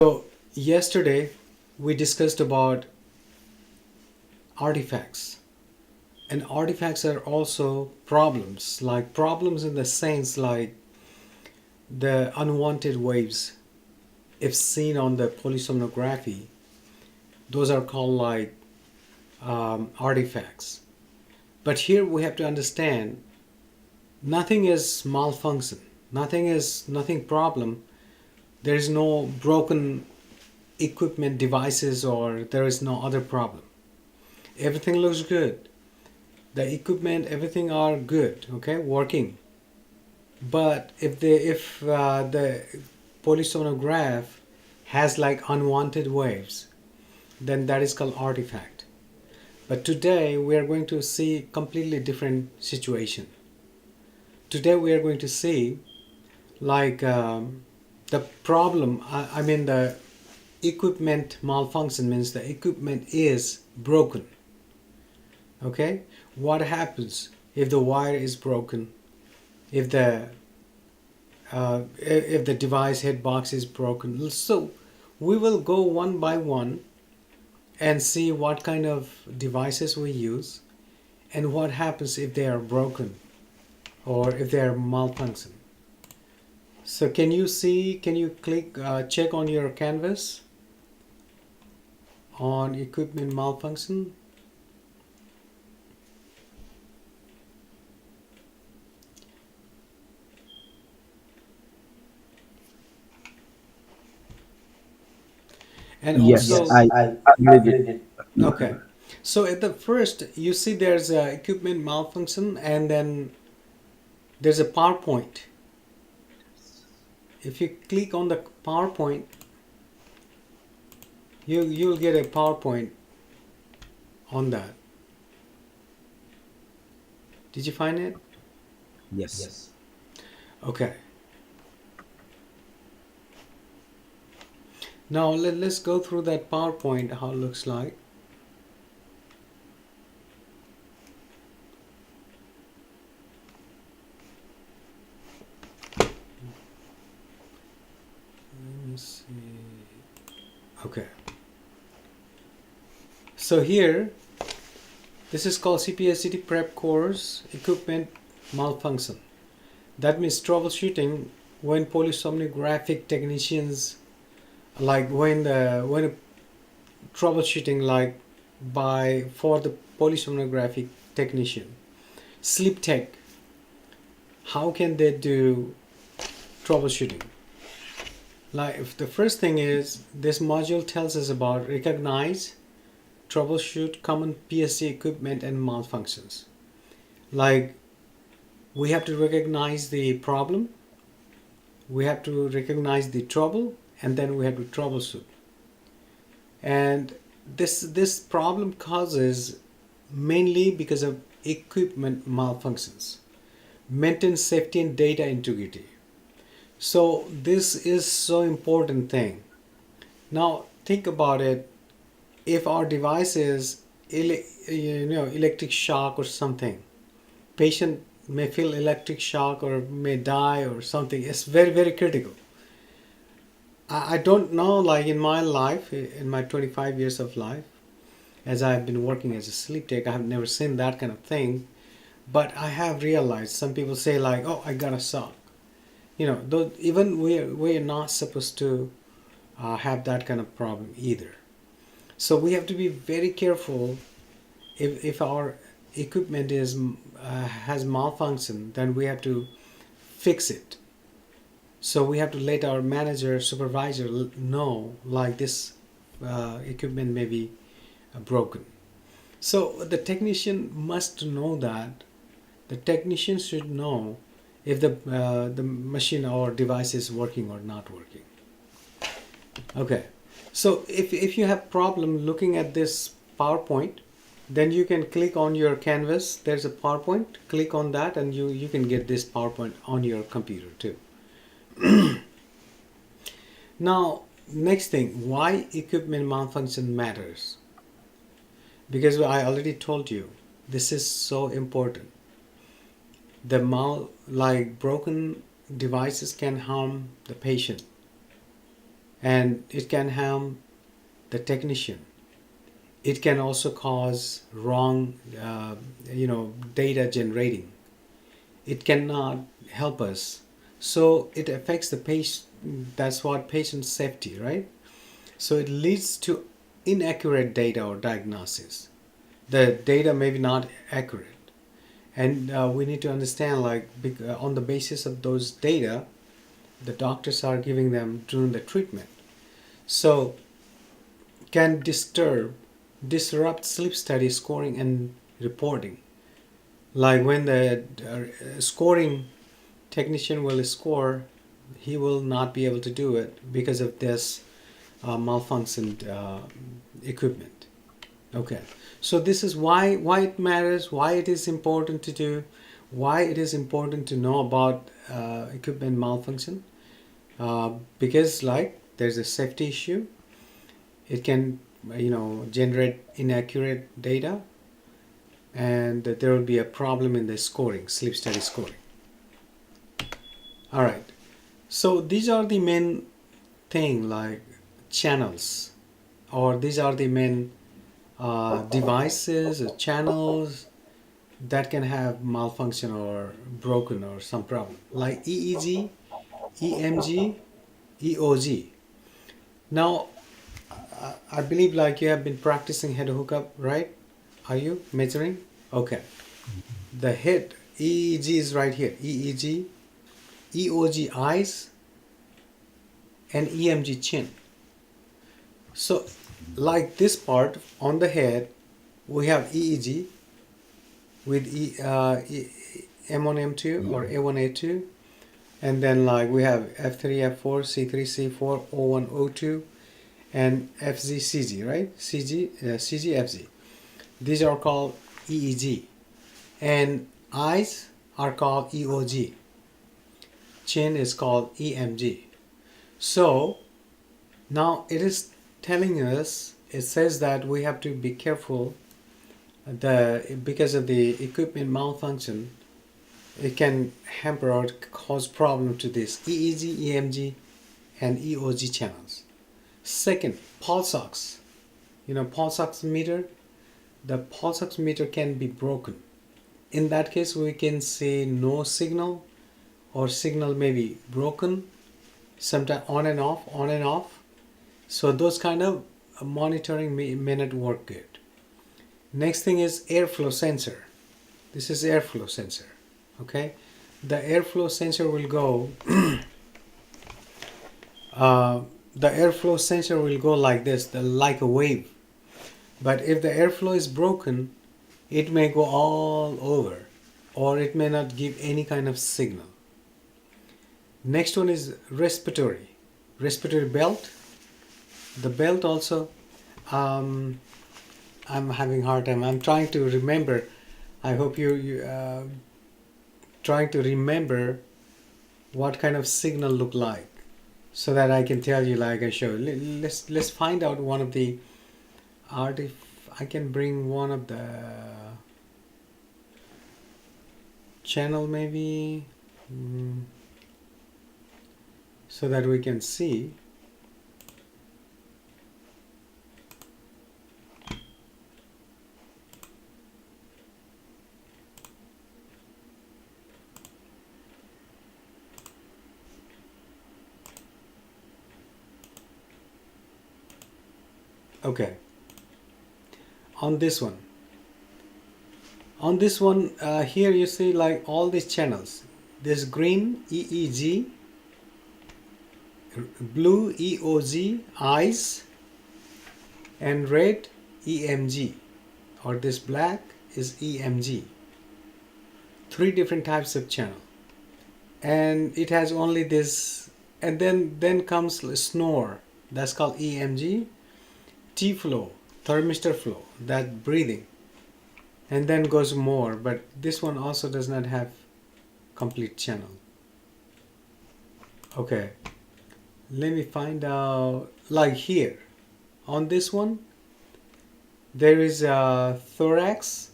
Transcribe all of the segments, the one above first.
So yesterday we discussed about artifacts, and artifacts are also problems, like problems in the sense like the unwanted waves if seen on the polysomnography. Those are called like artifacts. But here we have to understand nothing is malfunction, nothing problem. There is no broken equipment devices or there is no other problem. Everything looks good. The equipment, everything are good, okay, working. But if the polysomnograph has like unwanted waves, then that is called artifact. But today we are going to see completely different situation. Today we are going to see like the problem. I mean the equipment malfunction means the equipment is broken. Okay, what happens if the wire is broken? If the device head box is broken? So we will go one by one and see what kind of devices we use and what happens if they are broken or if they are malfunction. So can you click check on your canvas on equipment malfunction? And Yes, also, I read it. okay, so at the first you see there's a equipment malfunction and then there's a PowerPoint. If you click on the PowerPoint, you'll get a PowerPoint on that. Did you find it? Yes. Okay. Now let's go through that PowerPoint, how it looks like. Let me see. Okay. So here, this is called CPSCT prep course equipment malfunction. That means troubleshooting when polysomnographic technicians, like when troubleshooting like by for the polysomnographic technician, sleep tech, how can they do troubleshooting? Like if the first thing is this module tells us about recognize, troubleshoot common PSC equipment and malfunctions. Like we have to recognize the problem, we have to recognize the trouble, and then we have to troubleshoot. And this problem causes mainly because of equipment malfunctions. Maintain safety and data integrity. So this is so important thing. Now think about it. If our device is electric shock or something, patient may feel electric shock or may die or something. It's very critical. I don't know, like in my life, in my 25 years of life, as I've been working as a sleep tech, I have never seen that kind of thing. But I have realized some people say like, "Oh, I got a shock." Though even we're not supposed to have that kind of problem either. So we have to be very careful. If our equipment is has malfunction, then we have to fix it. So we have to let our manager, supervisor know like this equipment may be broken. So the technician must know that. The technician should know if the machine or device is working or not working. Okay. So if you have problem looking at this PowerPoint, then you can click on your canvas. There's a PowerPoint. Click on that, and you can get this PowerPoint on your computer too. Now, next thing, why equipment malfunction matters? Because I already told you, this is so important. Like broken devices can harm the patient, and it can harm the technician. It can also cause wrong data generating. It cannot help us, so it affects the patient. That's what patient safety, right? So it leads to inaccurate data or diagnosis. The data may be not accurate, and we need to understand, like, on the basis of those data, the doctors are giving them during the treatment. So can disrupt sleep study scoring and reporting. Like when the scoring technician will score, he will not be able to do it because of this malfunctioned equipment. Okay, so this is why it matters, why it is important to do, why it is important to know about equipment malfunction. Because, like, there's a safety issue. It can generate inaccurate data, and there will be a problem in the scoring, sleep study scoring. All right, so these are the main thing, like channels, or these are the main devices or channels that can have malfunction or broken or some problem, like EEG, EMG, EOG. Now, I believe, like, you have been practicing head hookup, right? Are you measuring? Okay. The head EEG is right here. EEG, EOG eyes, and EMG chin. So, like this part on the head, we have EEG with M1, M2 or A1, A2, and then, like, we have F3, F4, C3, C4, O1, O2, and FZ, CG, right? CG, CG, FZ. These are called EEG, and eyes are called EOG. Chin is called EMG. So now it is telling us, it says that we have to be careful because of the equipment malfunction. It can hamper or cause problem to this EEG, EMG, and EOG channels. Second, pulse ox. Pulse oximeter. The pulse oximeter can be broken. In that case, we can say no signal, or signal may be broken, sometimes on and off, on and off. So those kind of monitoring may not work good. Next thing is airflow sensor. This is airflow sensor. Okay, the airflow sensor will go. The airflow sensor will go like this, like a wave. But if the airflow is broken, it may go all over, or it may not give any kind of signal. Next one is respiratory belt. The belt also, I'm having a hard time. I'm trying to remember. I hope you trying to remember what kind of signal look like, so that I can tell you, like I show. Let's find out one of the art. If I can bring one of the channel, maybe, so that we can see. Okay, on this one here you see, like, all these channels. There's green EEG, blue EOG eyes, and red EMG, or this black is EMG. Three different types of channel, and it has only this. And then comes snore, that's called EMG. T-flow, thermistor flow, that breathing, and then goes more, but this one also does not have complete channel. Okay, let me find out. Like here on this one, there is a thorax,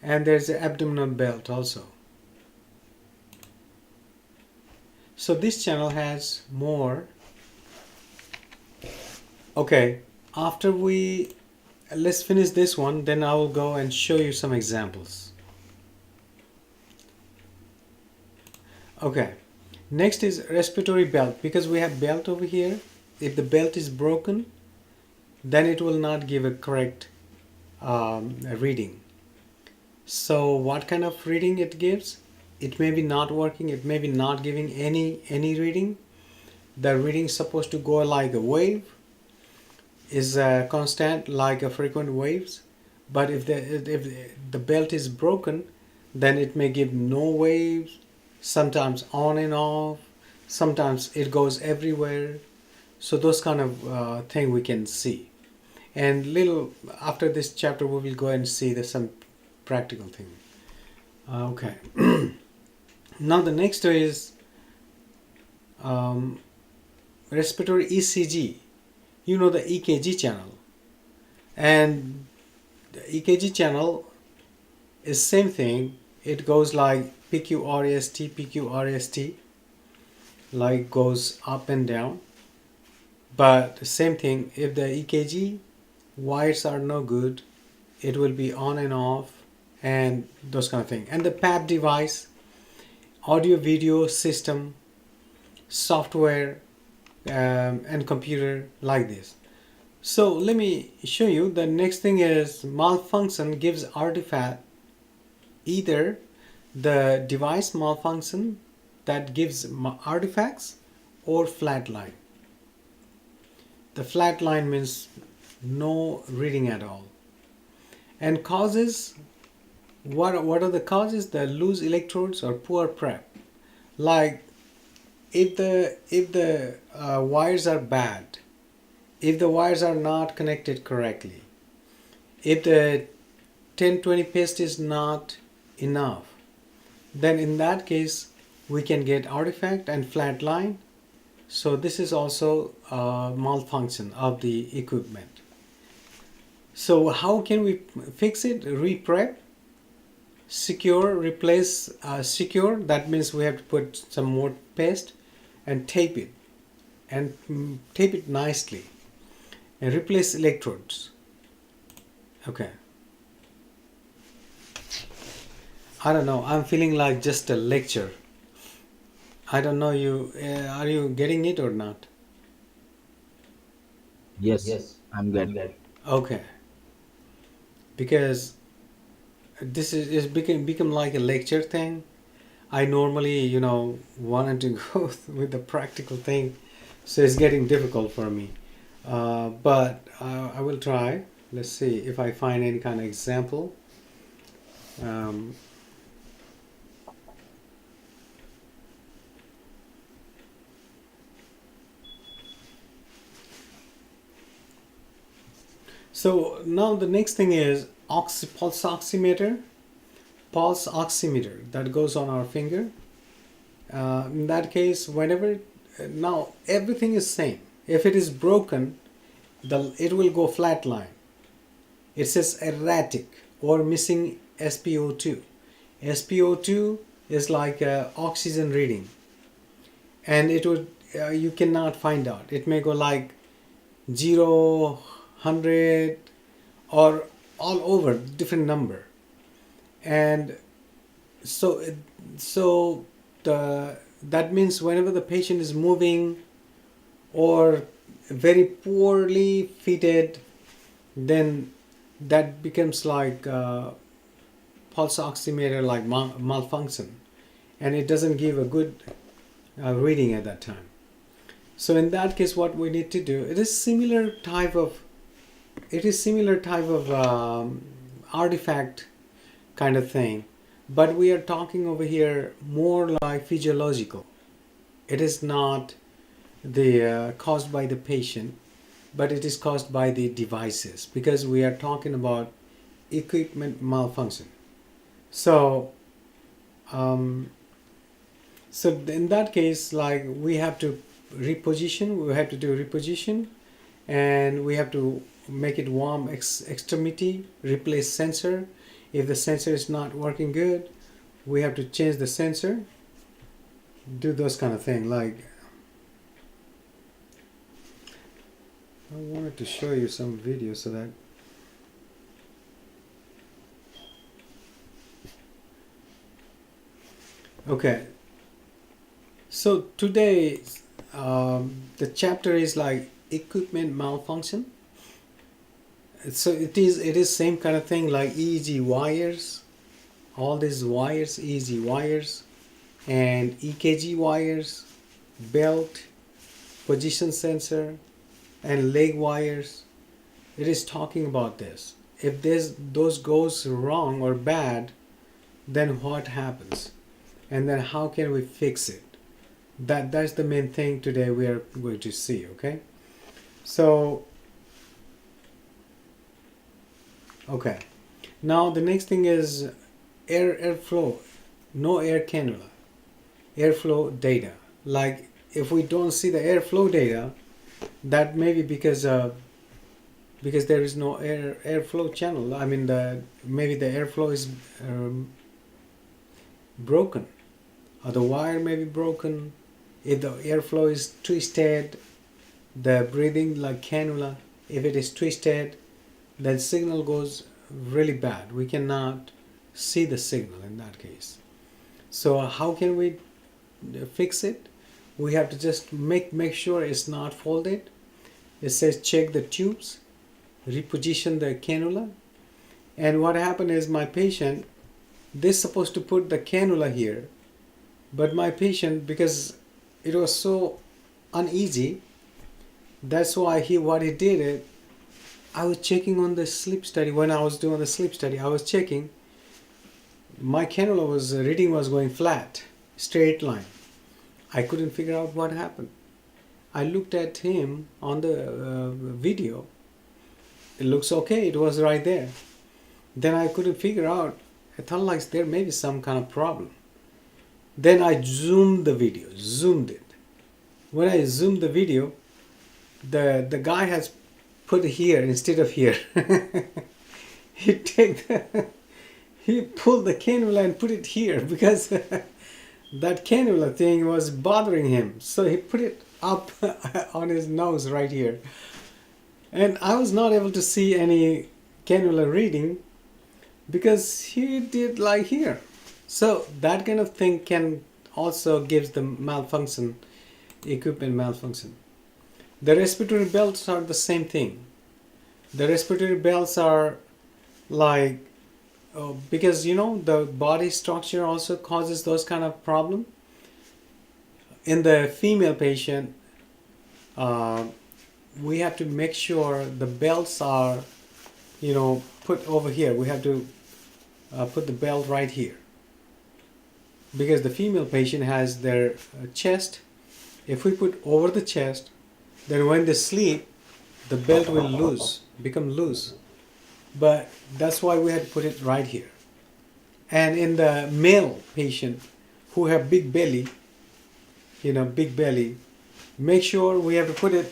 and there's an abdominal belt also. So this channel has more Okay, after we let's finish this one, then I will go and show you some examples. Okay, next is respiratory belt. Because we have belt over here, if the belt is broken, then it will not give a correct reading. So what kind of reading it gives? It may be not working, it may be not giving any reading. The reading is supposed to go like a wave, is constant like a frequent waves. But if the belt is broken, then it may give no waves, sometimes on and off, sometimes it goes everywhere. So those kind of thing we can see. And little after this chapter we will go and see some practical thing. Okay. Now the next is respiratory ECG. You know the EKG channel, and the EKG channel is same thing. It goes like PQRST, PQRST, like goes up and down. But same thing, if the EKG wires are no good, it will be on and off and those kind of thing. And the PAP device, audio video system, software, and computer like this. So let me show you. The next thing is malfunction gives artifact. Either the device malfunction that gives artifacts or flatline. The flatline means no reading at all. And causes, what are the causes? The loose electrodes or poor prep. Like if the wires are bad, if the wires are not connected correctly, if the 1020 paste is not enough, then in that case we can get artifact and flat line. So this is also a malfunction of the equipment. So how can we fix it? Re-prep, secure, replace, secure. That means we have to put some more paste and tape it, and tape it nicely, and replace electrodes. Okay. I don't know, I'm feeling like just a lecture. I don't know, you are you getting it or not? Yes, I'm good. Okay. Because this is become like a lecture thing. I normally, wanted to go with the practical thing, so it's getting difficult for me. But I will try. Let's see if I find any kind of example. Um, so now the next thing is pulse oximeter. Pulse oximeter that goes on our finger. In that case, whenever now everything is same. If it is broken, it will go flat line. It says erratic or missing SpO2. SpO2 is like oxygen reading, and it would you cannot find out. It may go like 0, 100, or all over different number, and so that means whenever the patient is moving or very poorly fitted, then that becomes like pulse oximeter like malfunction, and it doesn't give a good reading at that time. So in that case, what we need to do, it is similar type of artifact kind of thing, but we are talking over here more like physiological. It is not the caused by the patient, but it is caused by the devices, because we are talking about equipment malfunction. So so in that case, like we have to do reposition, and we have to make it warm extremity, replace sensor. If the sensor is not working good, we have to change the sensor, do those kind of thing. Like I wanted to show you some video so that okay. So today the chapter is like equipment malfunction. So it is same kind of thing like EEG wires, all these wires, EEG wires and EKG wires, belt, position sensor and leg wires. It is talking about this. If those goes wrong or bad, then what happens? And then how can we fix it? That's the main thing today we are going to see, okay? So okay. Now the next thing is airflow, no air cannula, airflow data. Like if we don't see the airflow data, that may be because there is no airflow channel. I mean maybe the airflow is broken, or the wire may be broken. If the airflow is twisted, the breathing like cannula, if it is twisted, then signal goes really bad. We cannot see the signal in that case. So how can we fix it? We have to just make sure it's not folded. It says check the tubes, reposition the cannula. And what happened is my patient, they're supposed to put the cannula here, but my patient, because it was so uneasy, that's why what he did it. I was checking on the sleep study. When I was doing the sleep study, I was checking. My cannula reading was going flat, straight line. I couldn't figure out what happened. I looked at him on the video. It looks okay. It was right there. Then I couldn't figure out. I thought like there may be some kind of problem. Then I zoomed the video, zoomed it. When I zoomed the video, the guy has put here instead of here. he pulled the cannula and put it here because that cannula thing was bothering him. So he put it up on his nose right here. And I was not able to see any cannula reading because he did like here. So that kind of thing can also gives the malfunction, equipment malfunction. The respiratory belts are the same thing. The respiratory belts are like, because the body structure also causes those kind of problem. In the female patient, we have to make sure the belts are, put over here. We have to put the belt right here. Because the female patient has their chest. If we put over the chest, then when they sleep, the belt will become loose. But that's why we had to put it right here. And in the male patient who have big belly, make sure we have to put it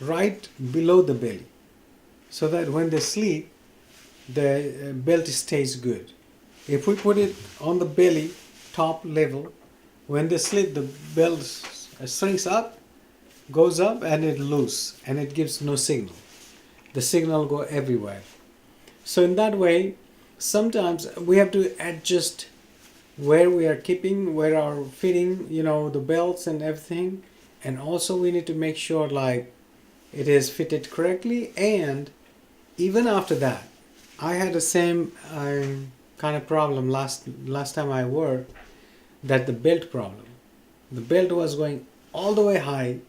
right below the belly so that when they sleep, the belt stays good. If we put it on the belly, top level, when they sleep, the belt shrinks up, goes up, and it loose, and it gives no signal. The signal go everywhere. So in that way, sometimes we have to adjust where we are keeping, where are fitting, the belts and everything. And also we need to make sure like it is fitted correctly. And even after that, I had the same kind of problem last time I worked, that the belt problem. The belt was going all the way high.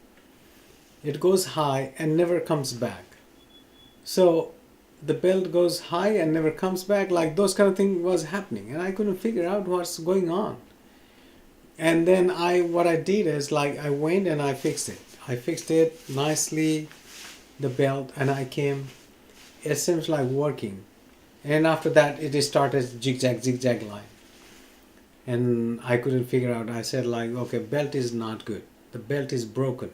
It goes high and never comes back. So the belt goes high and never comes back, like those kind of thing was happening, and I couldn't figure out what's going on. And then what I did is like I went and I fixed it. I fixed it nicely, the belt, and I came. It seems like working. And after that, it started zigzag line. And I couldn't figure out. I said like, okay, belt is not good. The belt is broken.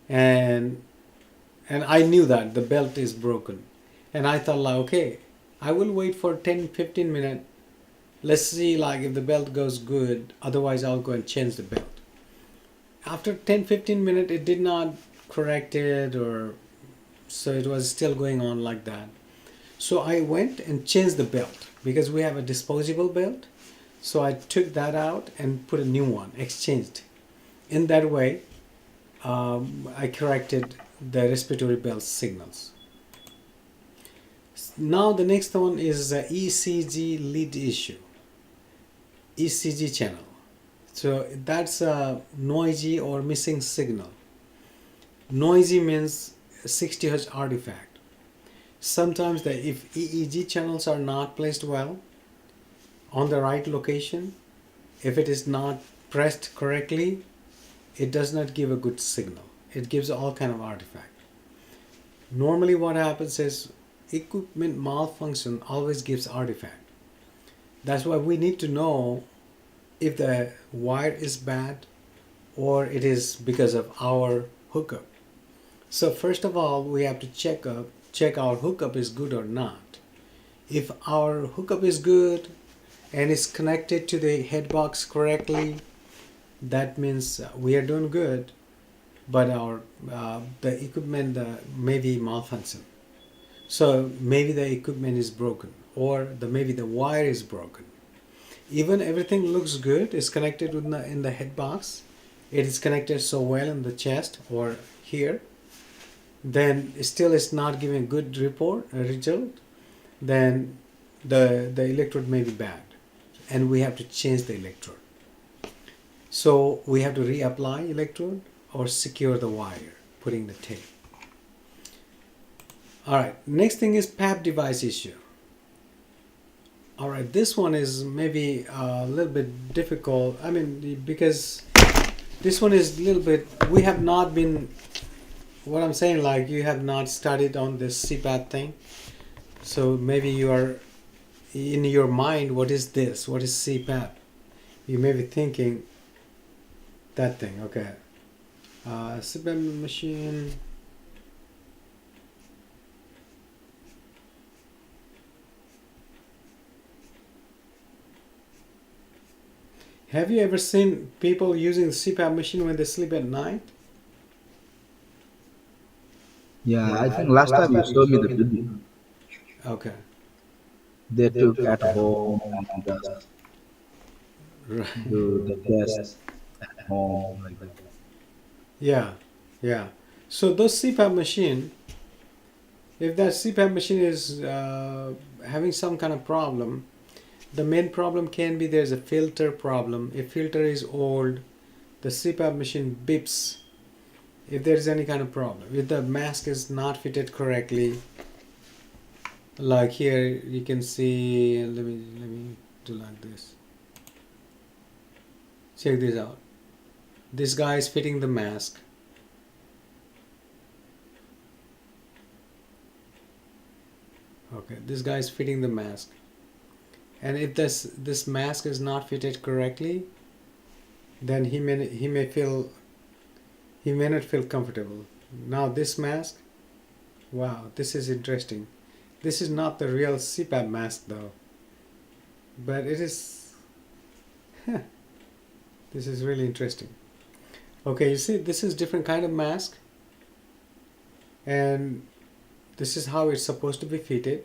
And I knew that the belt is broken. And I thought like, okay, I will wait for 10-15 minutes. Let's see like if the belt goes good. Otherwise, I'll go and change the belt. After 10-15 minutes, it did not correct it or so it was still going on like that. So I went and changed the belt because we have a disposable belt. So I took that out and put a new one, exchanged. In that way, I corrected the respiratory belt signals. Now the next one is the ECG lead issue, ECG channel. So that's a noisy or missing signal. Noisy means 60 Hz artifact. Sometimes if EEG channels are not placed well on the right location, if it is not pressed correctly, it does not give a good signal. It gives all kind of artifact. Normally what happens is equipment malfunction always gives artifact. That's why we need to know if the wire is bad or it is because of our hookup. So first of all, we have to check our hookup is good or not. If our hookup is good and is connected to the head box correctly, that means we are doing good, but our the equipment may be malfunction. So maybe the equipment is broken, or maybe the wire is broken. Even everything looks good, is connected in the head box. It is connected so well in the chest or here. Then still it's not giving a good result. Then the electrode may be bad, and we have to change the electrode. So we have to reapply electrode or secure the wire, putting the tape. All right, next thing is PAP device issue. All right, this one is maybe a little bit difficult. I mean, because this one is a little bit, we have not been, what I'm saying, like you have not studied on this CPAP thing. So maybe you are, in your mind, what is this? What is CPAP? You may be thinking that thing, okay. CPAP machine. Have you ever seen people using the CPAP machine when they sleep at night? Yeah, I think last time you showed me the video Okay. they took at home and just Right. do the test at home like that. Yeah, yeah. So those CPAP machine, if that CPAP machine is having some kind of problem, the main problem can be there's a filter problem. If filter is old, the CPAP machine beeps. If there is any kind of problem, if the mask is not fitted correctly, like here you can see. Let me do like this. Check this out. This guy is fitting the mask. Okay, this guy is fitting the mask, and if this mask is not fitted correctly, then he may not feel comfortable. Now this mask, wow, this is interesting. This is not the real CPAP mask though, but it is. This is really interesting. Okay, you see, this is different kind of mask, and this is how it's supposed to be fitted.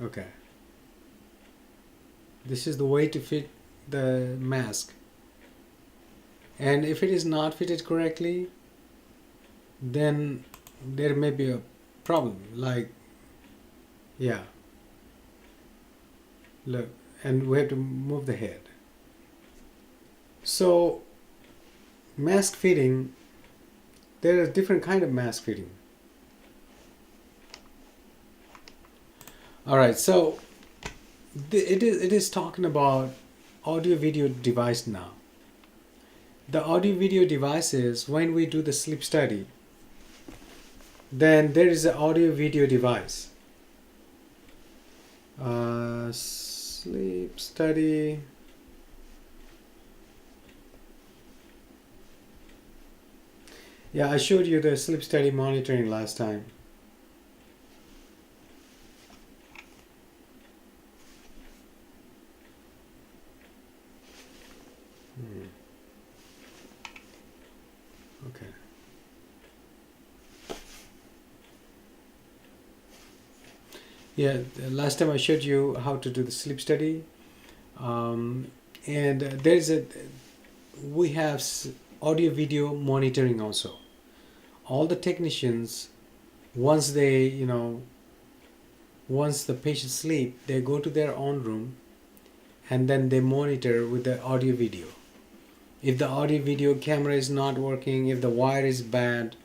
Okay. This is the way to fit the mask. And if it is not fitted correctly, then there may be a problem. Like, yeah. Look, and we have to move the head. So, mask fitting, there is different kind of mask fitting. All right, so it is talking about audio video device now. The audio video devices, when we do the sleep study, then there is an audio video device. Sleep study. Yeah, I showed you the sleep study monitoring last time. Okay. Yeah, the last time I showed you how to do the sleep study, um, and we have audio video monitoring also. All the technicians, once once the patient sleep, they go to their own room and then they monitor with the audio video. If the audio video camera is not working, if the wire is bad,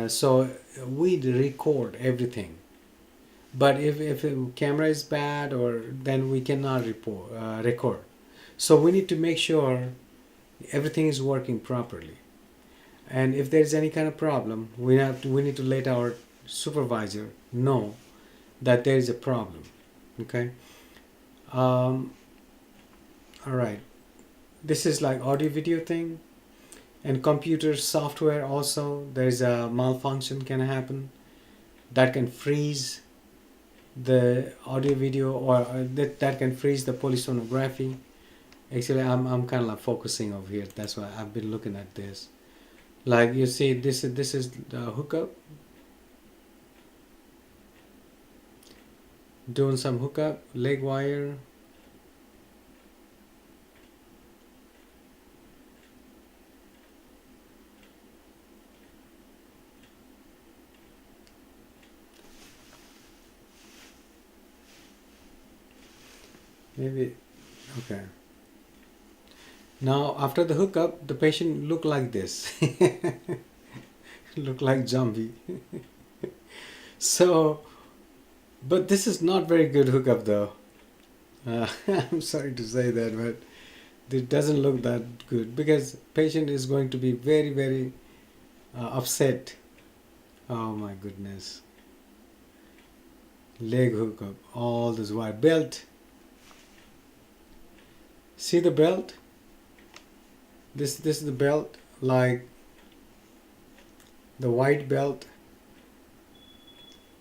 so we record everything. But if the camera is bad, or then we cannot record. So we need to make sure everything is working properly. And if there is any kind of problem, we need to let our supervisor know that there is a problem. Okay. All right. This is like audio video thing, and computer software also. There is a malfunction can happen that can freeze the audio video, or that can freeze the polysomnography. Actually, I'm kind of like focusing over here. That's why I've been looking at this. Like you see, this is the hookup. Doing some hookup, leg wire. Maybe, okay. Now after the hookup, the patient look like this. Look like zombie. So, but this is not very good hookup though. I'm sorry to say that, but it doesn't look that good, because patient is going to be very, very upset. Oh my goodness. Leg hookup, all this wire belt. See the belt? This is the belt, like the white belt,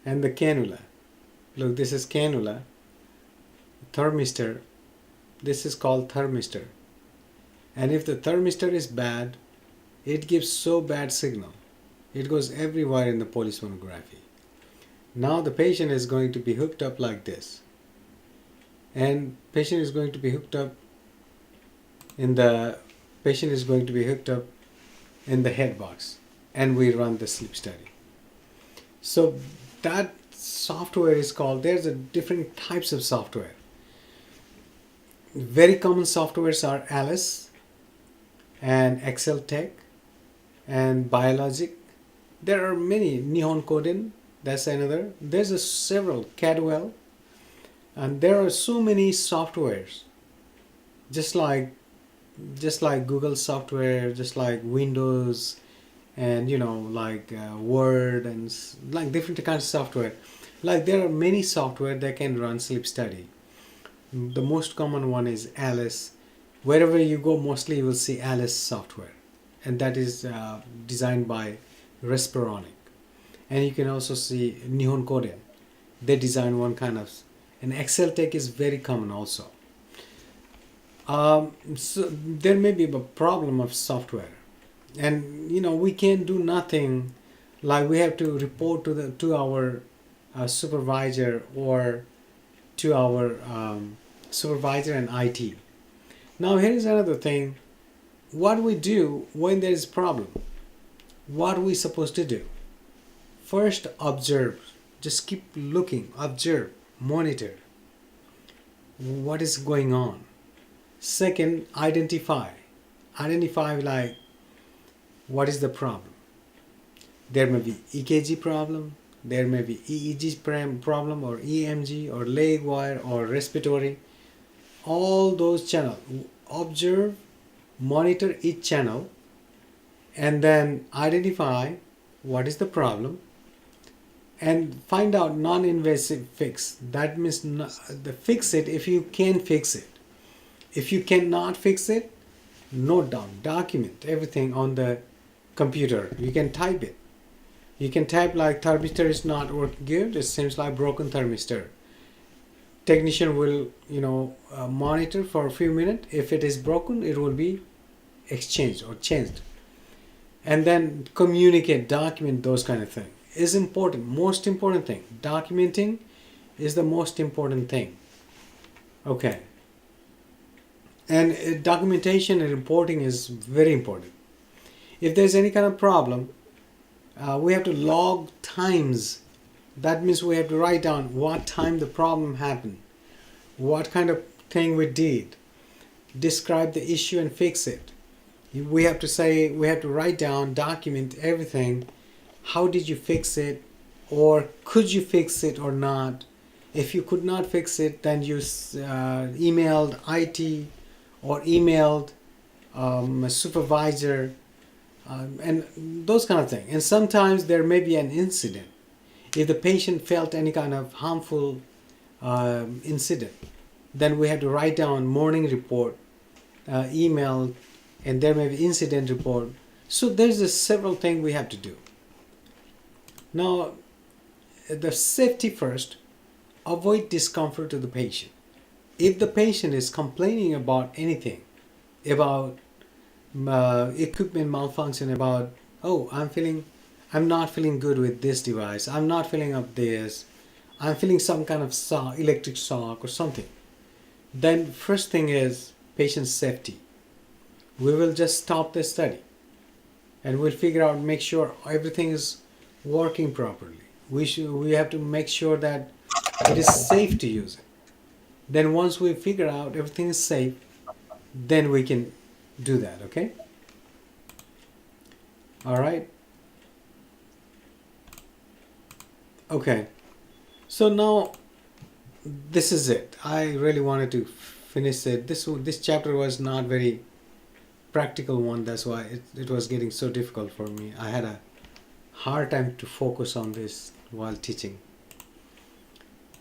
and the cannula. Look, this is cannula. Thermistor. This is called thermistor. And if the thermistor is bad, it gives so bad signal. It goes everywhere in the polysomnography. Now the patient is going to be hooked up like this. And patient is going to be hooked up in the head box, and we run the sleep study. So that software is called, there's a different types of software. Very common softwares are Alice and Excel Tech and Biologic. There are many. Nihon Koden, that's another. There's several, Cadwell, and there are so many softwares. Just like Google software, just like Windows, and like Word, and like different kinds of software. Like there are many software that can run sleep study. The most common one is Alice. Wherever you go, mostly you will see Alice software, and that is designed by Respironic. And you can also see Nihon Koden. They design one kind of, and Excel Tech is very common also. So there may be a problem of software, and we can't do nothing. Like we have to report to our supervisor, or to our supervisor and IT. Now here is another thing. What we do when there is a problem? What are we supposed to do? First, observe. Just keep looking, observe, monitor. What is going on? Second, identify. Identify, like, what is the problem? There may be EKG problem, there may be EEG problem, or EMG, or leg wire, or respiratory. All those channels. Observe, monitor each channel, and then identify what is the problem, and find out non-invasive fix. That means fix it if you can fix it. If you cannot fix it, note down, document everything on the computer. You can type it. You can type like thermistor is not working good. It seems like broken thermistor. Technician will monitor for a few minutes. If it is broken, it will be exchanged or changed. and then communicate, document those kind of things is important. Most important thing, documenting is the most important thing. Okay, and documentation and reporting is very important. If there's any kind of problem, we have to log times. That means we have to write down what time the problem happened, what kind of thing we did, describe the issue and fix it. We have to write down, document everything. How did you fix it, or could you fix it or not? If you could not fix it, then you emailed IT or emailed a supervisor, and those kind of things. And sometimes there may be an incident. If the patient felt any kind of harmful incident, then we have to write down morning report, email, and there may be incident report. So there's several things we have to do. Now, the safety first, avoid discomfort to the patient. If the patient is complaining about anything, about equipment malfunction, about, oh, I'm not feeling good with this device, I'm not feeling up this, I'm feeling some kind of electric shock or something, then first thing is patient safety. We will just stop the study and we'll figure out, make sure everything is working properly. We have to make sure that it is safe to use it. Then once we figure out everything is safe, then we can do that. Okay, all right. Okay, so now this is it. I really wanted to finish it. This chapter was not very practical one. That's why it was getting so difficult for me. I had a hard time to focus on this while teaching.